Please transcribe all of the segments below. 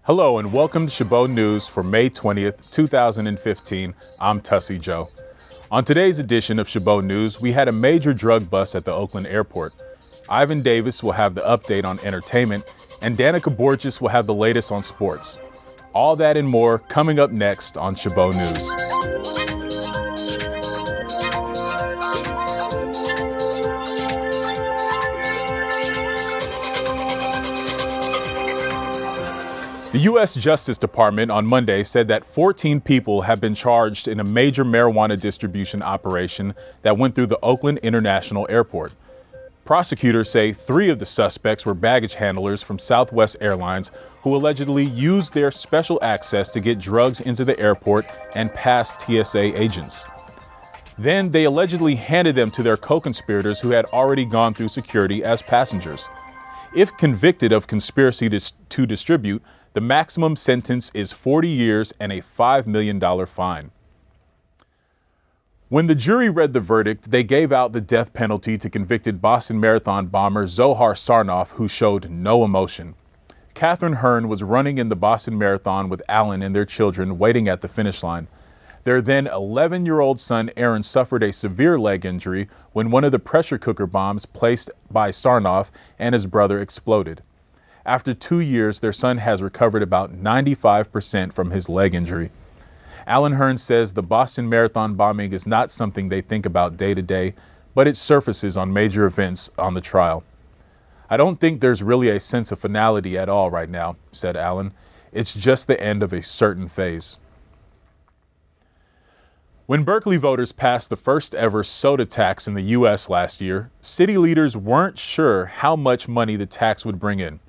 Hello and welcome to Chabot News for May 20th, 2015. I'm Tussie Joe. On today's edition of Chabot News, we had a major drug bust at the Oakland airport. Ivan Davis will have the update on entertainment, and Danica Borges will have the latest on sports. All that and more coming up next on Chabot News. The U.S. Justice Department on Monday said that 14 people have been charged in a major marijuana distribution operation that went through the Oakland International Airport. Prosecutors say 3 of the suspects were baggage handlers from Southwest Airlines who allegedly used their special access to get drugs into the airport and past TSA agents. Then they allegedly handed them to their co-conspirators who had already gone through security as passengers. If convicted of conspiracy to distribute, the maximum sentence is 40 years and a $5 million fine. When the jury read the verdict, they gave out the death penalty to convicted Boston Marathon bomber Zohar Sarnoff, who showed no emotion. Catherine Hearn was running in the Boston Marathon with Alan and their children waiting at the finish line. Their then 11-year-old son Aaron suffered a severe leg injury when one of the pressure cooker bombs placed by Sarnoff and his brother exploded. After 2 years, their son has recovered about 95% from his leg injury. Alan Hearn says the Boston Marathon bombing is not something they think about day to day, but it surfaces on major events on the trial. "I don't think there's really a sense of finality at all right now," said Alan. "It's just the end of a certain phase." When Berkeley voters passed the first ever soda tax in the U.S. last year, city leaders weren't sure how much money the tax would bring in.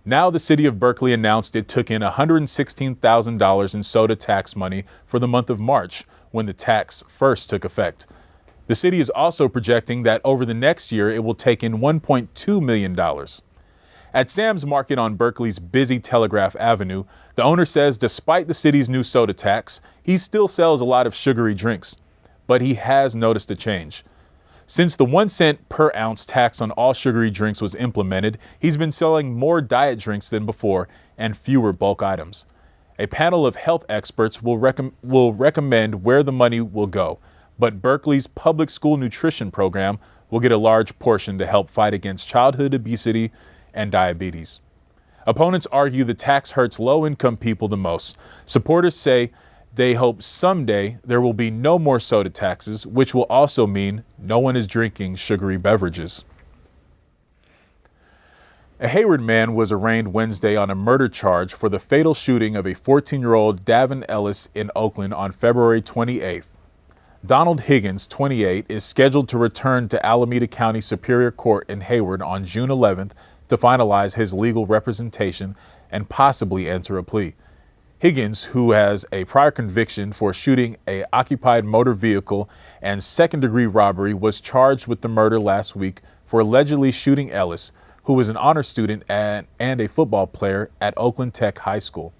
Now the city of Berkeley announced it took in $116,000 in soda tax money for the month of March, when the tax first took effect. The city is also projecting that over the next year it will take in $1.2 million. At Sam's Market on Berkeley's busy Telegraph Avenue, the owner says despite the city's new soda tax, he still sells a lot of sugary drinks. But he has noticed a change. Since the 1 cent per ounce tax on all sugary drinks was implemented, he's been selling more diet drinks than before and fewer bulk items. A panel of health experts will recommend where the money will go, but Berkeley's public school nutrition program will get a large portion to help fight against childhood obesity and diabetes. Opponents argue the tax hurts low-income people the most. Supporters say they hope someday there will be no more soda taxes, which will also mean no one is drinking sugary beverages. A Hayward man was arraigned Wednesday on a murder charge for the fatal shooting of a 14-year-old Davin Ellis in Oakland on February 28th. Donald Higgins, 28, is scheduled to return to Alameda County Superior Court in Hayward on June 11th to finalize his legal representation and possibly enter a plea. Higgins, who has a prior conviction for shooting an occupied motor vehicle and second-degree robbery, was charged with the murder last week for allegedly shooting Ellis, who was an honor student and a football player at Oakland Tech High School.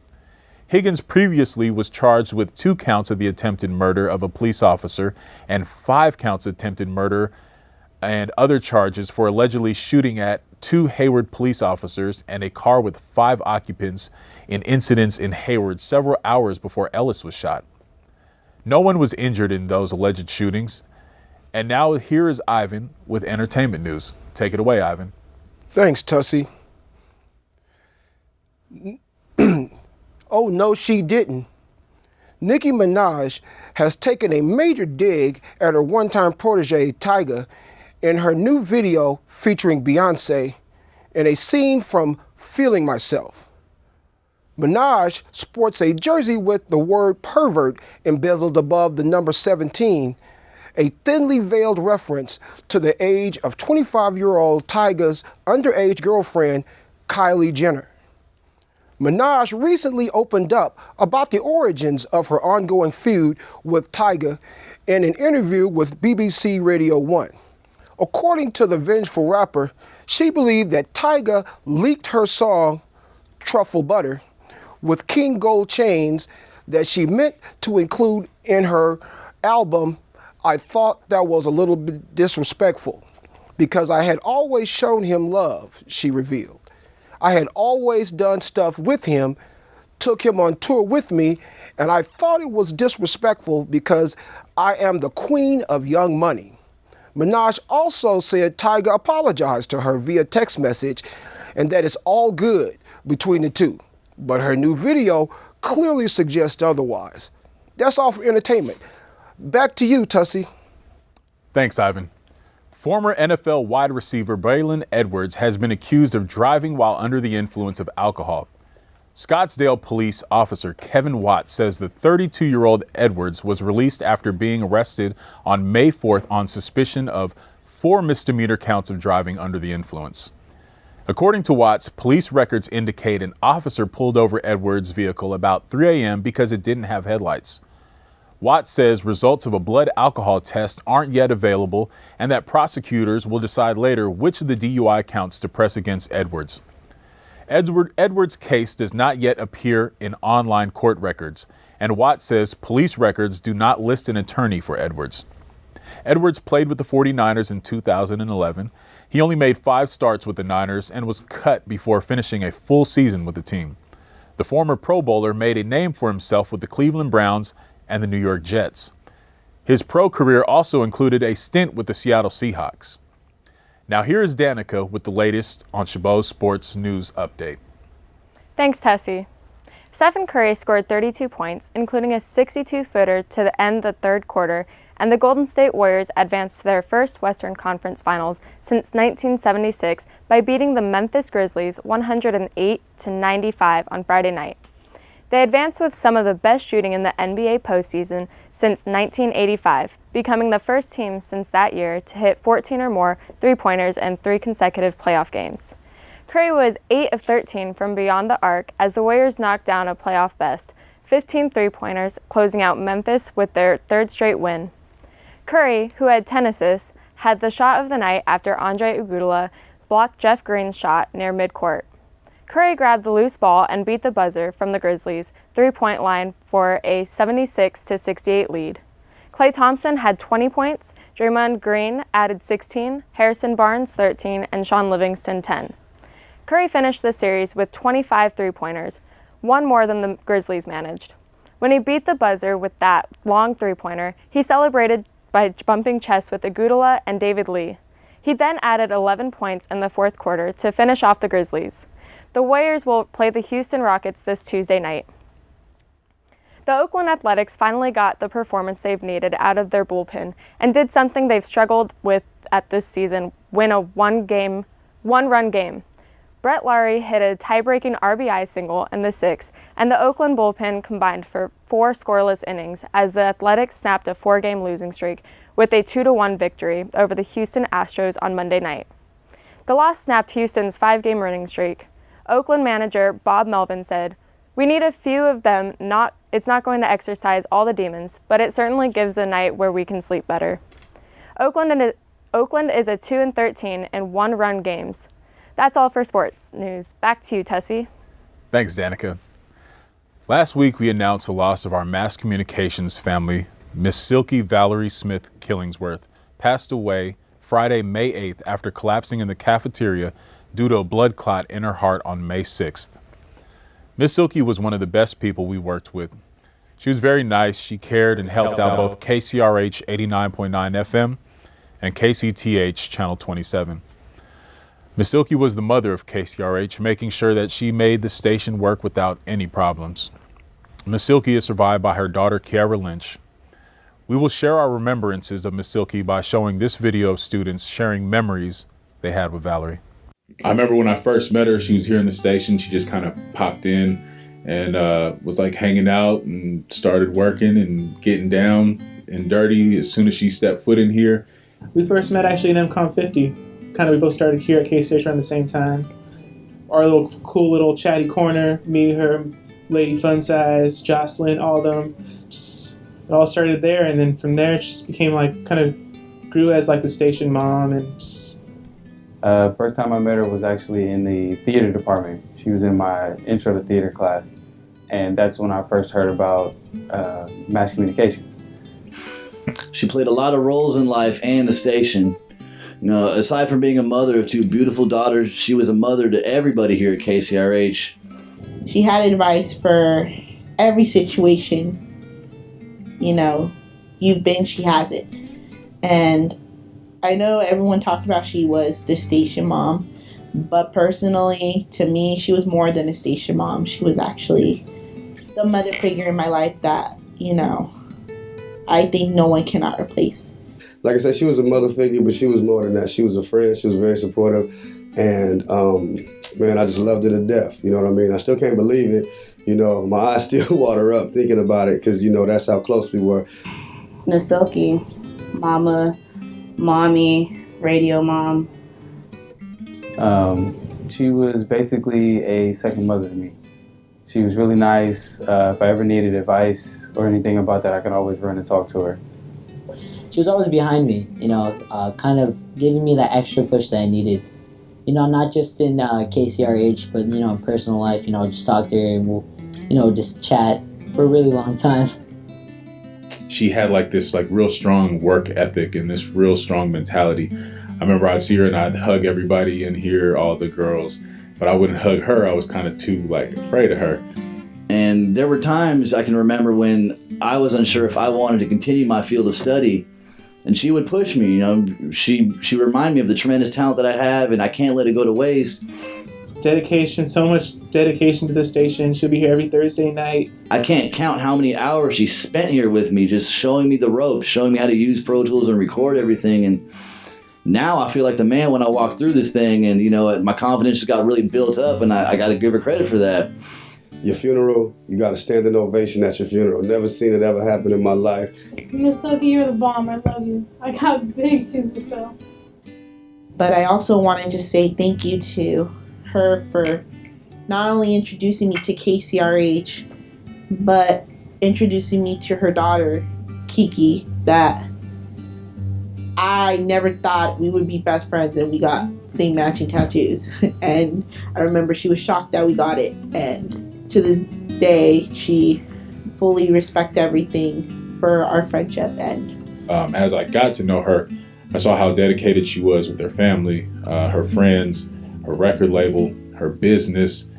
Higgins previously was charged with 2 counts of the attempted murder of a police officer and 5 counts of attempted murder and other charges for allegedly shooting at 2 Hayward police officers and a car with 5 occupants in incidents in Hayward several hours before Ellis was shot. No one was injured in those alleged shootings. And now here is Ivan with entertainment news. Take it away, Ivan. Thanks, Tussie. Oh, no, she didn't. Nicki Minaj has taken a major dig at her one-time protege, Tyga, in her new video featuring Beyonce in a scene from Feeling Myself. Minaj sports a jersey with the word pervert embezzled above the number 17, a thinly veiled reference to the age of 25-year-old Tyga's underage girlfriend, Kylie Jenner. Minaj recently opened up about the origins of her ongoing feud with Tyga in an interview with BBC Radio 1. According to the vengeful rapper, she believed that Tyga leaked her song, Truffle Butter, with King Gold chains that she meant to include in her album. I thought that was a little bit disrespectful because I had always shown him love, she revealed. I had always done stuff with him, took him on tour with me, and I thought it was disrespectful because I am the queen of Young Money. Minaj also said Tyga apologized to her via text message and that it's all good between the two. But her new video clearly suggests otherwise. That's all for entertainment. Back to you, Tussie. Thanks, Ivan. Former NFL wide receiver Braylon Edwards has been accused of driving while under the influence of alcohol. Scottsdale police officer Kevin Watt says the 32-year-old Edwards was released after being arrested on May 4th on suspicion of 4 misdemeanor counts of driving under the influence. According to Watts, police records indicate an officer pulled over Edwards' vehicle about 3 a.m. because it didn't have headlights. Watts says results of a blood alcohol test aren't yet available and that prosecutors will decide later which of the DUI counts to press against Edwards. Edwards' case does not yet appear in online court records, and Watts says police records do not list an attorney for Edwards. Edwards played with the 49ers in 2011. He only made 5 starts with the Niners and was cut before finishing a full season with the team. The former Pro Bowler made a name for himself with the Cleveland Browns and the New York Jets. His pro career also included a stint with the Seattle Seahawks. Now here is Danica with the latest on Chabot Sports News Update. Thanks, Tessie. Stephen Curry scored 32 points, including a 62-footer to end the third quarter, and the Golden State Warriors advanced to their first Western Conference Finals since 1976 by beating the Memphis Grizzlies 108-95 on Friday night. They advanced with some of the best shooting in the NBA postseason since 1985, becoming the first team since that year to hit 14 or more three-pointers in 3 consecutive playoff games. Curry was 8 of 13 from beyond the arc as the Warriors knocked down a playoff best, 15 three-pointers, closing out Memphis with their 3rd straight win. Curry, who had 10 assists, had the shot of the night after Andre Iguodala blocked Jeff Green's shot near midcourt. Curry grabbed the loose ball and beat the buzzer from the Grizzlies' three-point line for a 76-68 lead. Klay Thompson had 20 points, Draymond Green added 16, Harrison Barnes 13, and Sean Livingston 10. Curry finished the series with 25 three-pointers, 1 more than the Grizzlies managed. When he beat the buzzer with that long three-pointer, he celebrated by bumping chests with Iguodala and David Lee. He then added 11 points in the 4th quarter to finish off the Grizzlies. The Warriors will play the Houston Rockets this Tuesday night. The Oakland Athletics finally got the performance they've needed out of their bullpen and did something they've struggled with at this season, win a one-run game. Brett Lowry hit a tie-breaking RBI single in the 6th, and the Oakland bullpen combined for 4 scoreless innings as the Athletics snapped a 4-game losing streak with a 2-1 victory over the Houston Astros on Monday night. The loss snapped Houston's 5-game winning streak. Oakland manager Bob Melvin said, "We need a few of them. It's not going to exercise all the demons, but it certainly gives a night where we can sleep better." Oakland is a 2-13 in 1-run games. That's all for sports news. Back to you, Tessie. Thanks, Danica. Last week, we announced the loss of our mass communications family. Miss Silky Valerie Smith Killingsworth passed away Friday, May 8th after collapsing in the cafeteria due to a blood clot in her heart on May 6th. Miss Silky was one of the best people we worked with. She was very nice. She cared and helped out both KCRH 89.9 FM and KCTH Channel 27. Miss Silky was the mother of KCRH, making sure that she made the station work without any problems. Miss Silky is survived by her daughter, Kiara Lynch. We will share our remembrances of Miss Silky by showing this video of students sharing memories they had with Valerie. I remember when I first met her, she was here in the station. She just kind of popped in and was like hanging out and started working and getting down and dirty as soon as she stepped foot in here. We first met actually in MCOM 50. We both started here at KCH around the same time. Our little cool little chatty corner, me, her, Lady Fun Size, Jocelyn, all of them. It all started there, and then from there it just became grew as the station mom and First time I met her was actually in the theater department. She was in my intro to theater class, and that's when I first heard about mass communications. She played a lot of roles in life and the station. You know, aside from being a mother of 2 beautiful daughters, she was a mother to everybody here at KCRH. She had advice for every situation. You know, you've been, she has it. And I know everyone talked about she was the station mom, but personally, to me, she was more than a station mom. She was actually the mother figure in my life that, I think no one cannot replace. Like I said, she was a mother figure, but she was more than that. She was a friend. She was very supportive. And, man, I just loved her to death. You know what I mean? I still can't believe it. My eyes still water up thinking about it because, that's how close we were. Miss Silky, mama, mommy, radio mom. She was basically a second mother to me. She was really nice. If I ever needed advice or anything about that, I could always run and talk to her. She was always behind me, kind of giving me that extra push that I needed. Not just in KCRH, but, in personal life, just talk to her and we'll, just chat for a really long time. She had this real strong work ethic and this real strong mentality. I remember I'd see her and I'd hug everybody and hear all the girls, but I wouldn't hug her. I was kind of too afraid of her. And there were times I can remember when I was unsure if I wanted to continue my field of study, and she would push me. She reminded me of the tremendous talent that I have, and I can't let it go to waste. Dedication, so much dedication to the station. She'll be here every Thursday night. I can't count how many hours she spent here with me, just showing me the ropes, showing me how to use Pro Tools and record everything. And now I feel like the man when I walk through this thing, and my confidence just got really built up, and I got to give her credit for that. Your funeral, you got a standing ovation at your funeral. Never seen it ever happen in my life. Miss Silky, you're the bomb. I love you. I got big shoes to fill. But I also want to just say thank you to her for not only introducing me to KCRH, but introducing me to her daughter, Kiki, that I never thought we would be best friends, and we got same matching tattoos. And I remember she was shocked that we got it, and to this day she fully respects everything for our friendship. And as I got to know her, I saw how dedicated she was with her family, her friends, her record label, her business,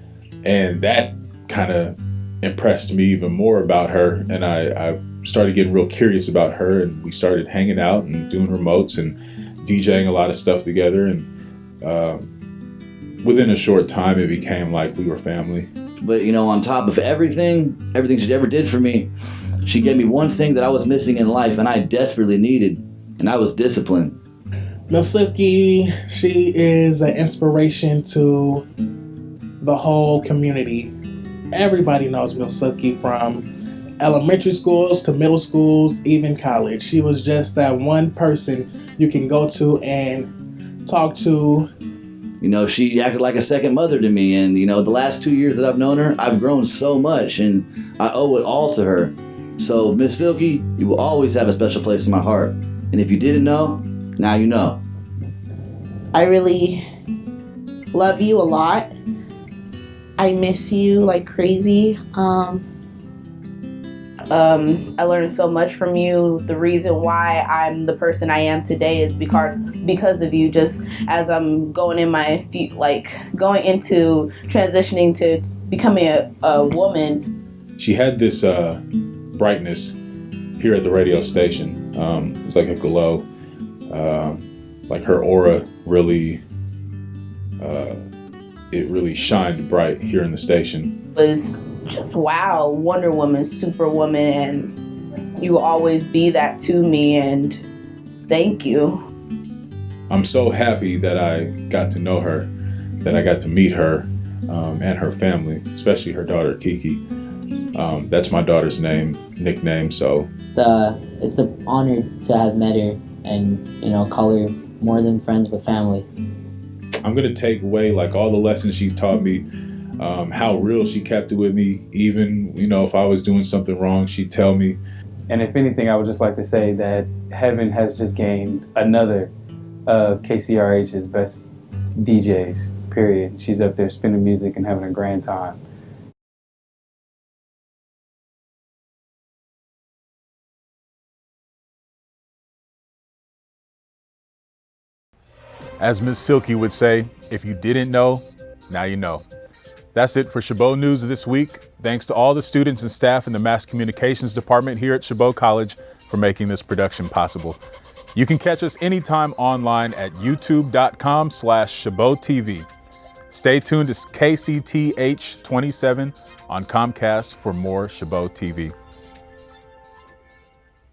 and that kind of impressed me even more about her. And I started getting real curious about her, and we started hanging out and doing remotes and DJing a lot of stuff together. And within a short time, it became like we were family. But on top of everything she ever did for me, she gave me one thing that I was missing in life and I desperately needed, and that was discipline. Miss Silky, she is an inspiration to the whole community. Everybody knows Miss Silky, from elementary schools to middle schools, even college. She was just that one person you can go to and talk to. She acted like a second mother to me, and the last 2 years that I've known her, I've grown so much, and I owe it all to her. So Miss Silky, you will always have a special place in my heart. And if you didn't know, now you know. I really love you a lot. I miss you like crazy. I learned so much from you. The reason why I'm the person I am today is because of you. Just as I'm going in going into transitioning to becoming a woman. She had this brightness here at the radio station. It's like a glow. Like her aura really, it really shined bright here in the station. It was just wow, Wonder Woman, Superwoman, and you will always be that to me, and thank you. I'm so happy that I got to know her, that I got to meet her and her family, especially her daughter Kiki. That's my daughter's nickname. So it's an honor to have met her and call her more than friends but family. I'm gonna take away all the lessons she's taught me, how real she kept it with me. Even if I was doing something wrong, she'd tell me. And if anything, I would just like to say that Heaven has just gained another of KCRH's best DJs, period. She's up there spinning music and having a grand time. As Miss Silky would say, if you didn't know, now you know. That's it for Chabot News this week. Thanks to all the students and staff in the Mass Communications Department here at Chabot College for making this production possible. You can catch us anytime online at youtube.com/ChabotTV. Stay tuned to KCTH 27 on Comcast for more Chabot TV.